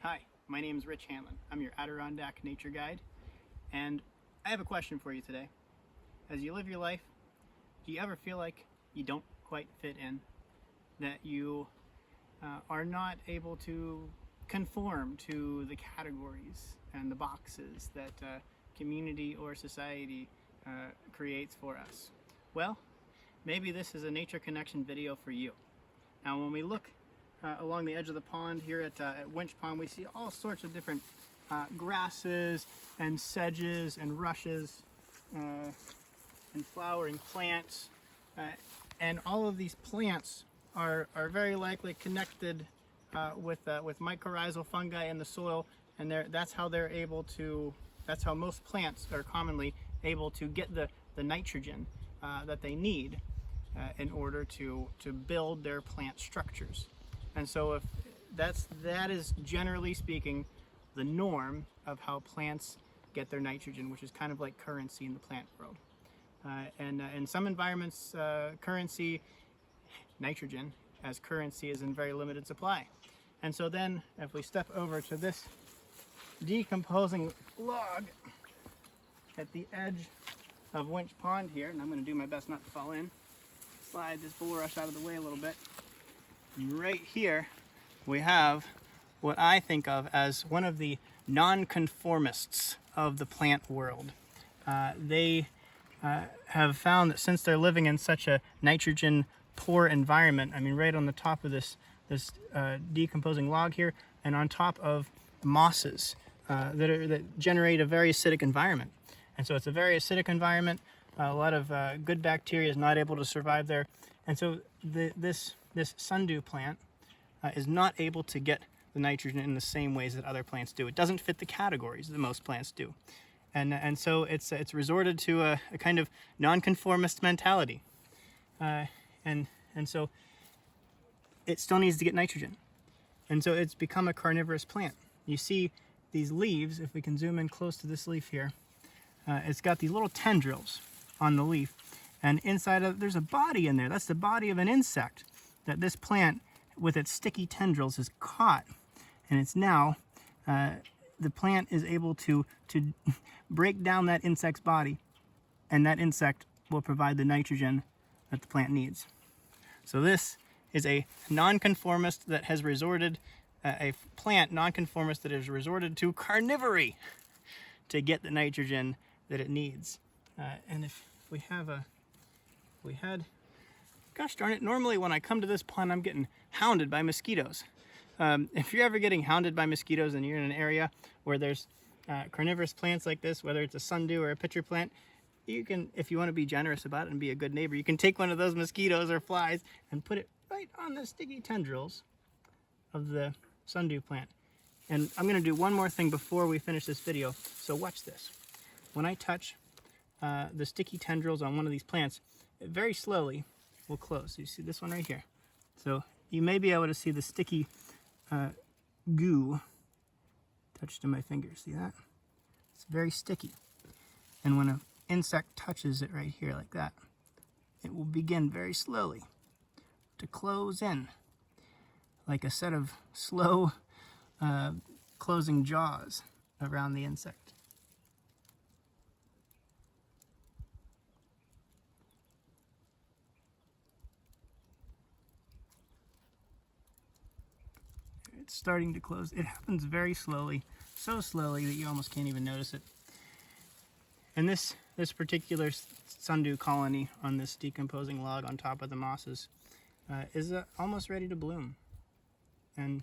Hi, my name is Rich Hanlon. I'm your Adirondack nature guide, and I have a question for you today. As you live your life, do you ever feel like you don't quite fit in? That you are not able to conform to the categories and the boxes that community or society creates for us? Well, maybe this is a nature connection video for you. Now, when we look along the edge of the pond here at Winch Pond, we see all sorts of different grasses and sedges and rushes and flowering plants, and all of these plants are very likely connected with mycorrhizal fungi in the soil, and that's how most plants are commonly able to get the nitrogen that they need in order to build their plant structures. And so if that is generally speaking the norm of how plants get their nitrogen, which is kind of like currency in the plant world. And in some environments, nitrogen as currency is in very limited supply. And so then if we step over to this decomposing log at the edge of Winch Pond here, and I'm going to do my best not to fall in, slide this bulrush out of the way a little bit. And right here we have what I think of as one of the nonconformists of the plant world. They have found that since they're living in such a nitrogen poor environment, I mean right on the top of this decomposing log here, and on top of mosses that generate a very acidic environment. And so it's a very acidic environment. A lot of good bacteria is not able to survive there. And so this Sundew plant is not able to get the nitrogen in the same ways that other plants do. It doesn't fit the categories that most plants do. And so it's resorted to a kind of nonconformist mentality. And so it still needs to get nitrogen. And so it's become a carnivorous plant. You see these leaves, if we can zoom in close to this leaf here, it's got these little tendrils on the leaf, and inside of there's a body in there. That's the body of an insect that this plant with its sticky tendrils has caught, and it's now the plant is able to break down that insect's body, and that insect will provide the nitrogen that the plant needs. So this is a nonconformist that has resorted, a plant nonconformist that has resorted to carnivory to get the nitrogen that it needs. And if we had, gosh darn it, normally when I come to this pond, I'm getting hounded by mosquitoes. If you're ever getting hounded by mosquitoes and you're in an area where there's carnivorous plants like this, whether it's a sundew or a pitcher plant, you can, if you want to be generous about it and be a good neighbor, you can take one of those mosquitoes or flies and put it right on the sticky tendrils of the sundew plant. And I'm going to do one more thing before we finish this video, so watch this. When I touch the sticky tendrils on one of these plants, it very slowly will close. You see this one right here. So you may be able to see the sticky goo touched to my finger. See that? It's very sticky. And when an insect touches it right here like that, it will begin very slowly to close in like a set of slow closing jaws around the insect. It's starting to close. It happens very slowly, so slowly that you almost can't even notice it. And this particular sundew colony on this decomposing log on top of the mosses is almost ready to bloom. And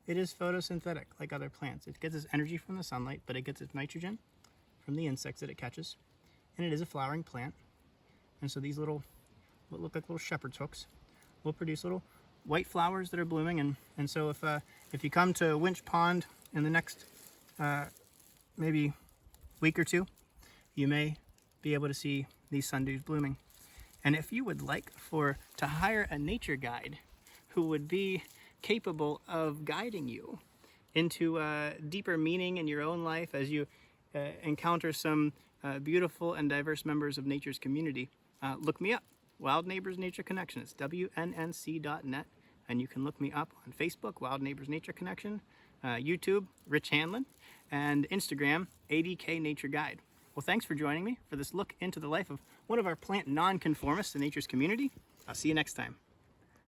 it is photosynthetic like other plants. It gets its energy from the sunlight, but it gets its nitrogen from the insects that it catches. And it is a flowering plant. And so these little, what look like little shepherd's hooks, will produce little white flowers that are blooming. And so if you come to Winch Pond in the next maybe week or two, you may be able to see these sundews blooming. And if you would like to hire a nature guide who would be capable of guiding you into deeper meaning in your own life as you encounter some beautiful and diverse members of nature's community, look me up. Wild Neighbors Nature Connection. It's WNNC.net, and you can look me up on Facebook, Wild Neighbors Nature Connection, YouTube, Rich Hanlon, and Instagram, ADK Nature Guide. Well, thanks for joining me for this look into the life of one of our plant nonconformists in nature's community. I'll see you next time.